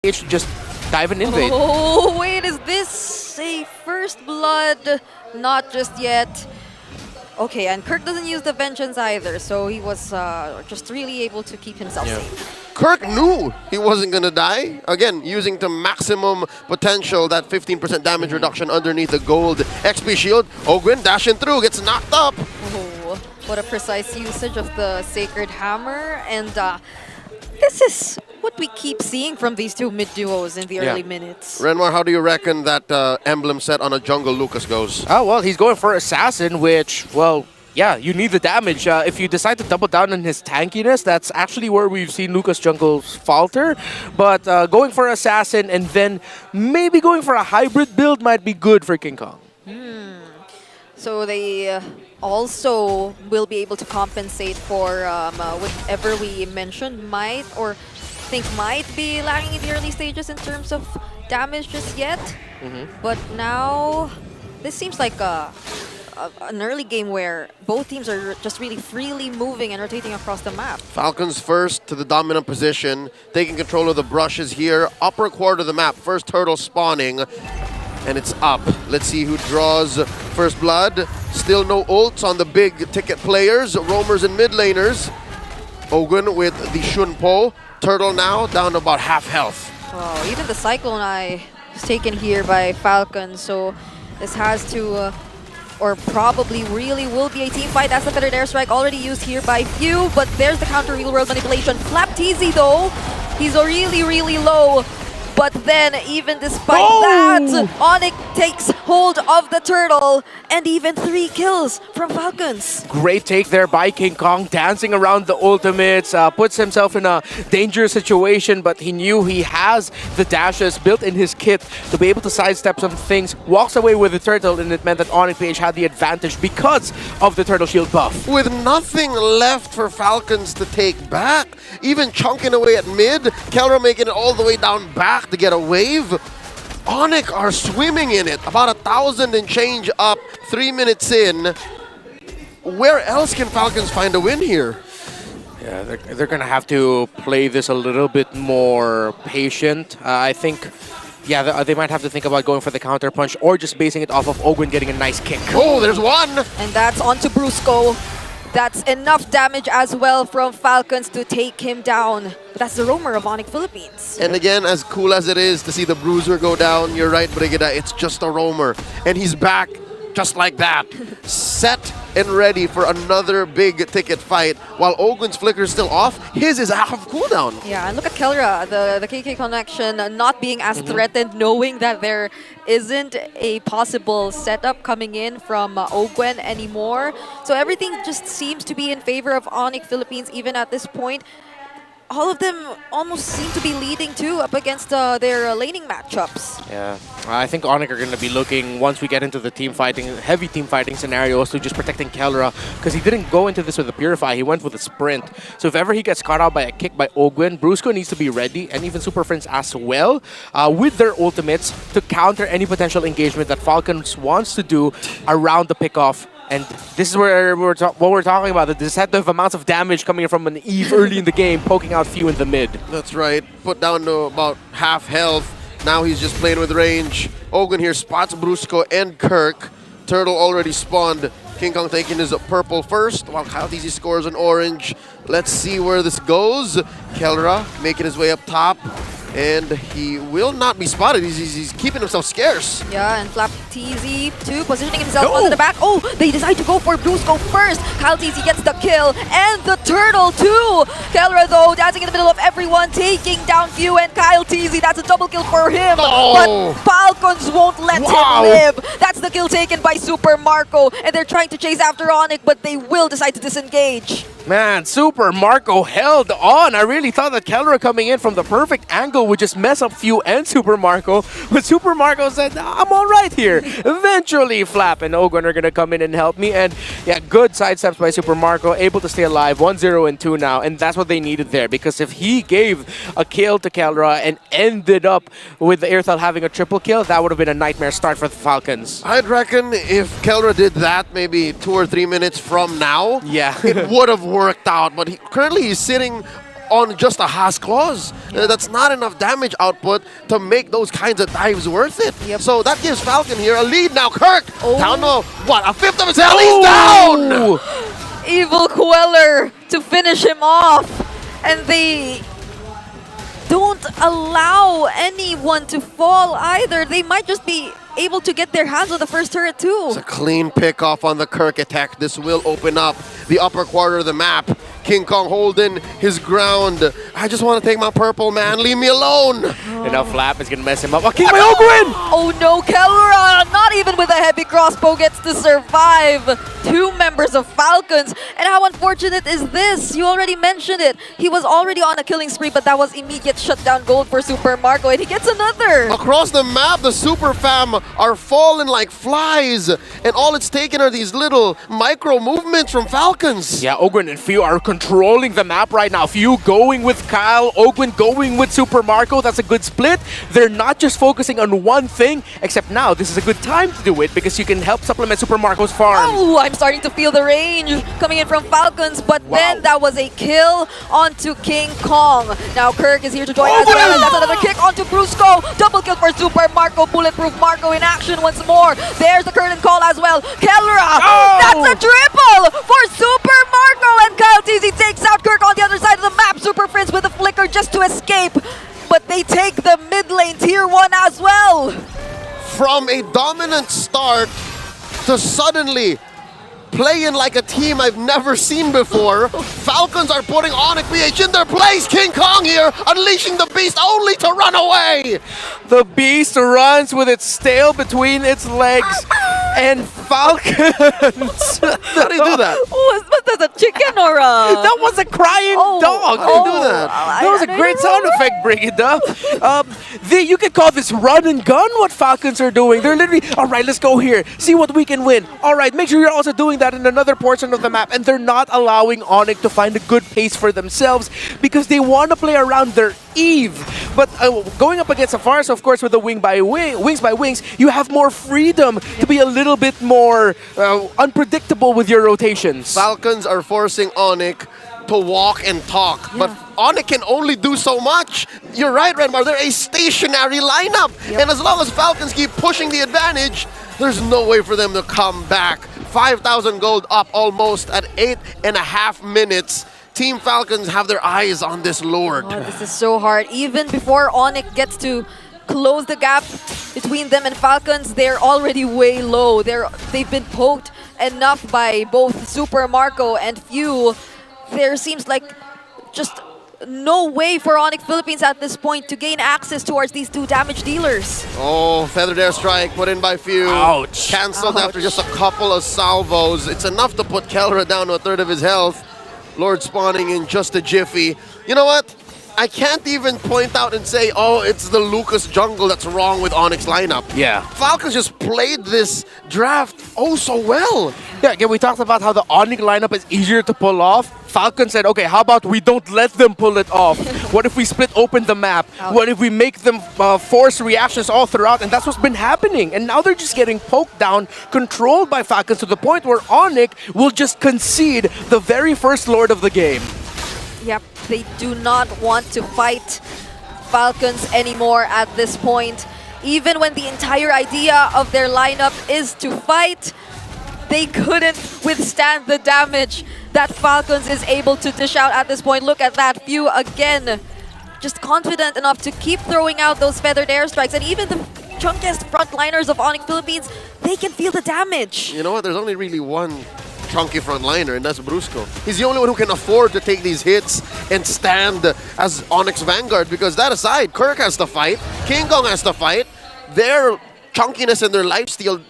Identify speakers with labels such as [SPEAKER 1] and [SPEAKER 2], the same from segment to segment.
[SPEAKER 1] should just dive and invade.
[SPEAKER 2] Oh, wait, is this a first blood? Not just yet. Okay, and Kirk doesn't use the vengeance either, so he was just really able to keep himself safe.
[SPEAKER 3] Kirk knew he wasn't going to die. Again, using to maximum potential, that 15% damage reduction underneath the gold XP shield. Ogwin dashing through, gets knocked up.
[SPEAKER 2] Oh, what a precise usage of the Sacred Hammer. And this is what we keep seeing from these two mid-duos in the early minutes.
[SPEAKER 3] Renmar, how do you reckon that emblem set on a jungle Lucas goes?
[SPEAKER 1] Oh, well, he's going for Assassin, which, well, yeah, you need the damage. If you decide to double down on his tankiness, that's actually where we've seen Lucas jungles falter. But going for Assassin and then maybe going for a hybrid build might be good for King Kong.
[SPEAKER 2] So they also will be able to compensate for whatever we mentioned might be lagging in the early stages in terms of damage just yet. But now this seems like an early game where both teams are just really freely moving and rotating across the map.
[SPEAKER 3] Falcons first to the dominant position, taking control of the brushes here. Upper quarter of the map, first turtle spawning, and it's up. Let's see who draws first blood. Still no ults on the big ticket players, roamers and mid laners. Ogwin with the Shunpo. Turtle now down to about half health.
[SPEAKER 2] Oh, even the Cyclone Eye is taken here by Falcon, so this has to, or probably really will be a team fight. That's the Feathered Airstrike already used here by Few, but there's the counter real world manipulation. Flap TZ though, he's really, really low. But then, even despite that, ONIC takes hold of the turtle, and even 3 kills from Falcons.
[SPEAKER 1] Great take there by King Kong, dancing around the ultimates, puts himself in a dangerous situation, but he knew he has the dashes built in his kit to be able to sidestep some things, walks away with the turtle, and it meant that ONIC PH had the advantage because of the turtle shield buff.
[SPEAKER 3] With nothing left for Falcons to take back, even chunking away at mid, Kelra making it all the way down back to get a wave. ONIC are swimming in it, about 1,000 and change up, 3 minutes in. Where else can Falcons find a win here?
[SPEAKER 1] Yeah, they're going to have to play this a little bit more patient. I think, yeah, they might have to think about going for the counter punch or just basing it off of Ogwin getting a nice kick.
[SPEAKER 3] Oh, there's one!
[SPEAKER 2] And that's onto Brusco. That's enough damage as well from Falcons to take him down. But that's the roamer of ONIC Philippines.
[SPEAKER 3] And again, as cool as it is to see the bruiser go down, you're right, Brigida, it's just a roamer. And he's back just like that. Set and ready for another big ticket fight. While Ogwin's flicker is still off, his is out of cooldown.
[SPEAKER 2] Yeah, and look at Kelra, the KK connection not being as threatened, knowing that there isn't a possible setup coming in from Ogwen anymore. So everything just seems to be in favor of ONIC Philippines even at this point. All of them almost seem to be leading too up against their laning matchups.
[SPEAKER 1] Yeah, I think ONIC are going to be looking, once we get into the team fighting, heavy team fighting scenarios, to just protecting Kelra, because he didn't go into this with a Purify, he went with a Sprint. So if ever he gets caught out by a kick by Ogwin, Brusco needs to be ready, and even Super Friends as well, with their ultimates to counter any potential engagement that Falcons wants to do around the pickoff. And this is where what we're talking about, the deceptive amounts of damage coming from an Eve early in the game, poking out Few in the mid.
[SPEAKER 3] That's right. Put down to about half health. Now he's just playing with range. Ogwin here spots Brusco and Kirk. Turtle already spawned. King Kong taking his purple first, while Kyle TZ scores an orange. Let's see where this goes. Kelra making his way up top. And he will not be spotted. He's keeping himself scarce.
[SPEAKER 2] Yeah, and Flap TZ too, positioning himself onto the back. Oh, they decide to go for Brusco first. Kyle TZ gets the kill, and the turtle too. Kelra though, dancing in the middle of everyone, taking down Few and Kyle TZ. That's a double kill for him. But Falcons won't let him live. That's the kill taken by SUPERMARCO, and they're trying to chase after ONIC, but they will decide to disengage.
[SPEAKER 1] Man, SUPERMARCO held on. I really thought that Kelra coming in from the perfect angle would just mess up Few and SUPERMARCO, but SUPERMARCO said, I'm all right here. Eventually, Flap and Ogwen are going to come in and help me, and yeah, good sidesteps by SUPERMARCO, able to stay alive, 1-0 and 2 now, and that's what they needed there, because if he gave a kill to Kelra and ended up with the Airthal having a triple kill, that would have been a nightmare start for the Falcons.
[SPEAKER 3] I'd reckon if Kelra did that maybe 2 or 3 minutes from now,
[SPEAKER 1] yeah,
[SPEAKER 3] it would have worked out, but currently he's sitting on just a Haas clause. That's not enough damage output to make those kinds of dives worth it.
[SPEAKER 2] Yep.
[SPEAKER 3] So that gives Falcon here a lead now. Kirk down to, what, a fifth of his health?
[SPEAKER 1] Oh!
[SPEAKER 3] He's down!
[SPEAKER 2] Evil Queller to finish him off. And they don't allow anyone to fall either. They might just be able to get their hands on the first turret too.
[SPEAKER 3] It's a clean pick off on the Kirk attack. This will open up the upper quarter of the map. King Kong holding his ground. I just want to take my purple, man. Leave me alone.
[SPEAKER 1] And now Flap is gonna mess him up. Oh, King by Ogwin!
[SPEAKER 2] Oh no, Kellra, not even with a heavy crossbow, gets to survive. 2 members of Falcons. And how unfortunate is this? You already mentioned it. He was already on a killing spree, but that was immediate shutdown gold for SUPERMARCO, and he gets another.
[SPEAKER 3] Across the map, the Super Fam are falling like flies. And all it's taken are these little micro movements from Falcons.
[SPEAKER 1] Yeah, Ogwin and Few are controlling the map right now. Few going with Kyle, Ogwin going with SUPERMARCO. That's a good split. They're not just focusing on one thing, except now this is a good time to do it because you can help supplement SUPERMARCO's farm.
[SPEAKER 2] Oh, I'm starting to feel the range coming in from Falcons, but then that was a kill onto King Kong. Now Kirk is here to join as well, and that's another kick onto Brusco. Double kill for SUPERMARCO. Bulletproof Marco in action once more. There's the curtain call as well. Kellra, that's a triple for SUPERMARCO, and Kyle TZ takes out Kirk on the other side of the map. Super Prince with a flicker just to escape, but they take the mid lane tier 1 as well.
[SPEAKER 3] From a dominant start to suddenly playing like a team I've never seen before. Falcons are putting ONIC PH in their place. King Kong here, unleashing the beast only to run away.
[SPEAKER 1] The beast runs with its tail between its legs. And Falcons.
[SPEAKER 3] How do you do that?
[SPEAKER 2] Was that a chicken or a...
[SPEAKER 1] That was a crying dog.
[SPEAKER 3] How do you do that?
[SPEAKER 1] That was a great sound effect, Brigida. You could call this run and gun what Falcons are doing. They're literally, all right, let's go here. See what we can win. All right, make sure you're also doing that in another portion of the map. And they're not allowing ONIC to find a good pace for themselves because they want to play around their Eve. But going up against Safari, of course, with the wings by wings, you have more freedom to be a little bit more unpredictable with your rotations.
[SPEAKER 3] Falcons are forcing ONIC to walk and talk, but ONIC can only do so much. You're right, Redmar, they're a stationary lineup. And as long as Falcons keep pushing the advantage, there's no way for them to come back. 5,000 gold up almost at 8.5 minutes. Team Falcons have their eyes on this Lord.
[SPEAKER 2] Oh, this is so hard. Even before ONIC gets to close the gap between them and Falcons, they're already way low. They've been poked enough by both SUPERMARCO and Few. There seems like just no way for ONIC Philippines at this point to gain access towards these 2 damage dealers.
[SPEAKER 3] Oh, feathered airstrike put in by Few.
[SPEAKER 1] Ouch.
[SPEAKER 3] Cancelled after just a couple of salvos. It's enough to put Kellra down to a third of his health. Lord spawning in just a jiffy. You know what? I can't even point out and say, oh, it's the Lucas jungle that's wrong with ONIC's lineup.
[SPEAKER 1] Yeah.
[SPEAKER 3] Falcons just played this draft oh so well.
[SPEAKER 1] Yeah, again, we talked about how the ONIC lineup is easier to pull off. Falcon said, okay, how about we don't let them pull it off? What if we split open the map? What if we make them force reactions all throughout? And that's what's been happening. And now they're just getting poked down, controlled by Falcons to the point where ONIC will just concede the very first Lord of the game.
[SPEAKER 2] Yep, they do not want to fight Falcons anymore at this point. Even when the entire idea of their lineup is to fight, they couldn't withstand the damage that Falcons is able to dish out at this point. Look at that. Few again, just confident enough to keep throwing out those feathered airstrikes. And even the chunkiest frontliners of ONIC Philippines, they can feel the damage.
[SPEAKER 3] You know what? There's only really one chunky frontliner, and that's Brusco. He's the only one who can afford to take these hits and stand as ONIC's vanguard, because that aside, Kirk has to fight, King Kong has to fight. Their chunkiness and their lifesteal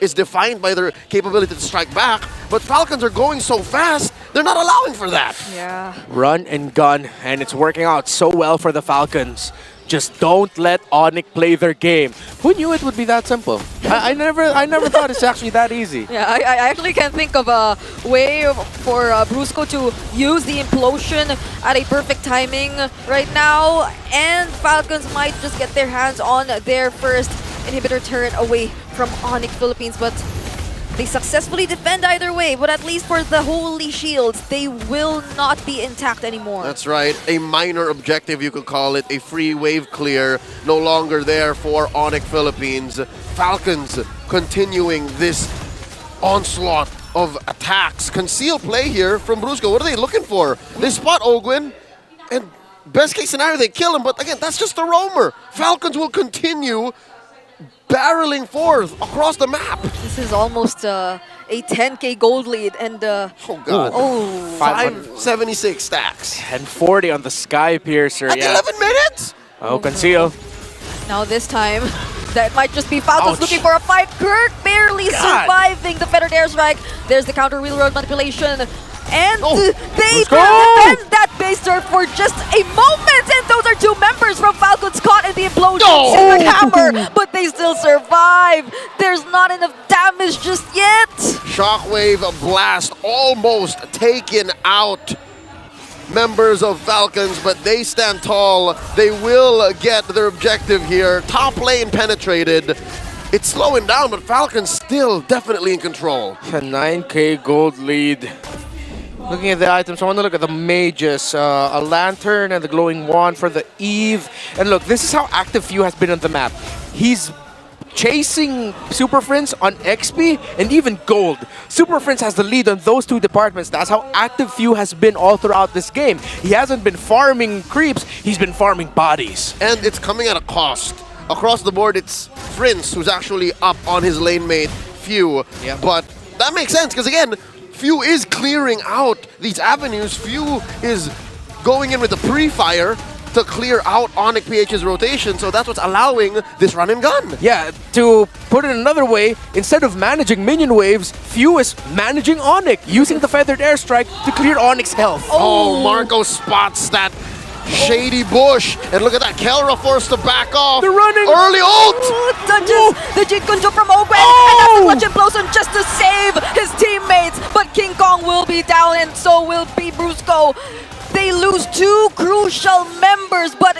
[SPEAKER 3] is defined by their capability to strike back, but Falcons are going so fast, they're not allowing for that.
[SPEAKER 2] Yeah.
[SPEAKER 1] Run and gun, and it's working out so well for the Falcons. Just don't let ONIC play their game. Who knew it would be that simple? I never thought it's actually that easy.
[SPEAKER 2] Yeah, I actually can't think of a way for Brusco to use the implosion at a perfect timing right now. And Falcons might just get their hands on their first inhibitor turret away from ONIC Philippines. But They successfully defend either way, but at least for the Holy Shields, they will not be intact anymore.
[SPEAKER 3] That's right. A minor objective, you could call it. A free wave clear. No longer there for ONIC Philippines. Falcons continuing this onslaught of attacks. Conceal play here from Brusco. What are they looking for? They spot Ogwin, and best case scenario, they kill him. But again, that's just a roamer. Falcons will continue barreling forth across the map.
[SPEAKER 2] This is almost a 10k gold lead, and
[SPEAKER 3] Oh god.
[SPEAKER 2] oh,
[SPEAKER 3] 576 stacks.
[SPEAKER 1] And 40 on the Sky Piercer.
[SPEAKER 3] At
[SPEAKER 1] Yeah.
[SPEAKER 3] 11 minutes?
[SPEAKER 1] Oh, conceal.
[SPEAKER 2] now this time, that might just be Falcons
[SPEAKER 1] Ouch.
[SPEAKER 2] looking for a fight. Kirk barely
[SPEAKER 1] God.
[SPEAKER 2] surviving the feathered airstrike. There's the counter wheel road manipulation. And
[SPEAKER 3] Oh,
[SPEAKER 2] they
[SPEAKER 1] let's go.
[SPEAKER 2] defend that base turret for just a moment. And those are two members from Falcons caught in the implosion.
[SPEAKER 3] No.
[SPEAKER 2] Silver Hammer, but they still survive. There's not enough damage just yet.
[SPEAKER 3] Shockwave blast almost taken out members of Falcons, but they stand tall. They will get their objective here. Top lane penetrated. It's slowing down, but Falcons still definitely in control.
[SPEAKER 1] A 9k gold lead. Looking at the items, I want to look at the mages. A lantern and the glowing wand for the Eve. And look, this is how active Few has been on the map. He's chasing Super Friends on XP and even gold. Super Friends has the lead on those two departments. That's how active Few has been all throughout this game. He hasn't been farming creeps, he's been farming bodies.
[SPEAKER 3] And it's coming at a cost. Across the board, it's Prince who's actually up on his lane mate, Few.
[SPEAKER 1] Yeah.
[SPEAKER 3] But that makes sense, because again, Few is clearing out these avenues. Few is going in with the pre-fire to clear out ONIC PH's rotation, so that's what's allowing this run and gun.
[SPEAKER 1] Yeah, to put it another way, instead of managing minion waves, Few is managing ONIC, using the feathered airstrike to clear ONIC's health.
[SPEAKER 3] Oh, Marco spots that shady bush, and look at that, Kelra forced to back off.
[SPEAKER 1] They're running.
[SPEAKER 3] Early ult!
[SPEAKER 2] Touches the Jin Kunjo from Ogwen, and that's a clutch implosion just to save his teammates. But King Kong will be down, and so will be Brusco. They lose two crucial members, but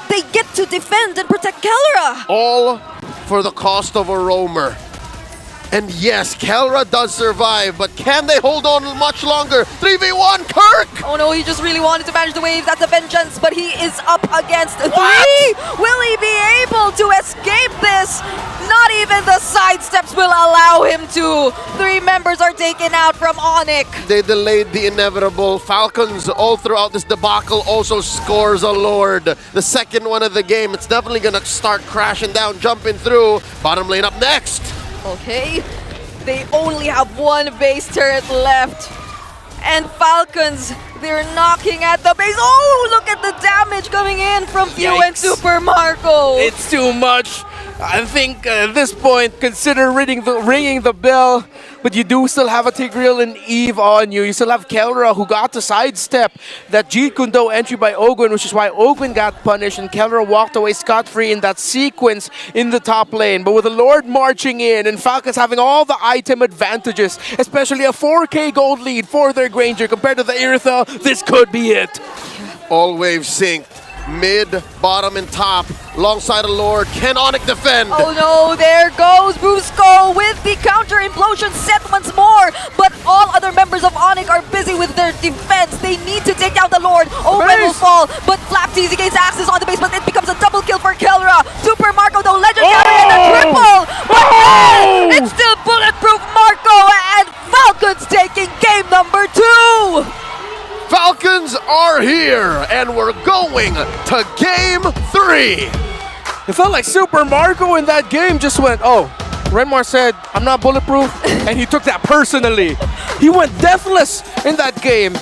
[SPEAKER 2] they get to defend and protect Kelra.
[SPEAKER 3] All for the cost of a roamer. And yes, Kelra does survive, but can they hold on much longer? 3v1, Kirk!
[SPEAKER 2] Oh no, he just really wanted to manage the wave. That's a vengeance, but he is up against three. Will he be able to escape this? Not even the sidesteps will allow him to. Three members are taken out from ONIC.
[SPEAKER 3] They delayed the inevitable. Falcons all throughout this debacle also scores a lord. The second one of the game. It's definitely gonna start crashing down, jumping through. Bottom lane up next.
[SPEAKER 2] Okay, they only have one base turret left. And Falcons, they're knocking at the base. Oh, look at the damage coming in from Few and
[SPEAKER 1] Yikes.
[SPEAKER 2] SUPERMARCO.
[SPEAKER 1] It's too much. I think at this point, consider ringing the bell. But you do still have a Tigreal and Eve on you. You still have Kelra, who got to sidestep that Jeet Kune Do entry by Ogwin, which is why Ogwin got punished and Kelra walked away scot-free in that sequence in the top lane. But with the Lord marching in and Falcons having all the item advantages, especially a 4k gold lead for their Granger compared to the Iritha, this could be it.
[SPEAKER 3] All waves synced. Mid, bottom, and top. Alongside a lord. Can ONIC defend?
[SPEAKER 2] Oh no, there goes Brusco with the counter implosion set once more. But all other members of ONIC are busy with their defense. They need to take down the Lord. Ogwen will fall, but Flap Teasy gains access on the base, but it becomes a double kill for Kelra. SUPERMARCO, though, legendary and a triple. But then, it's still bulletproof Marco, and Falcons taking game number 2.
[SPEAKER 3] Falcons are here, and we're going to game 3.
[SPEAKER 1] It felt like SUPERMARCO in that game just went, oh, Renmar said, I'm not bulletproof, and he took that personally. He went deathless in that game.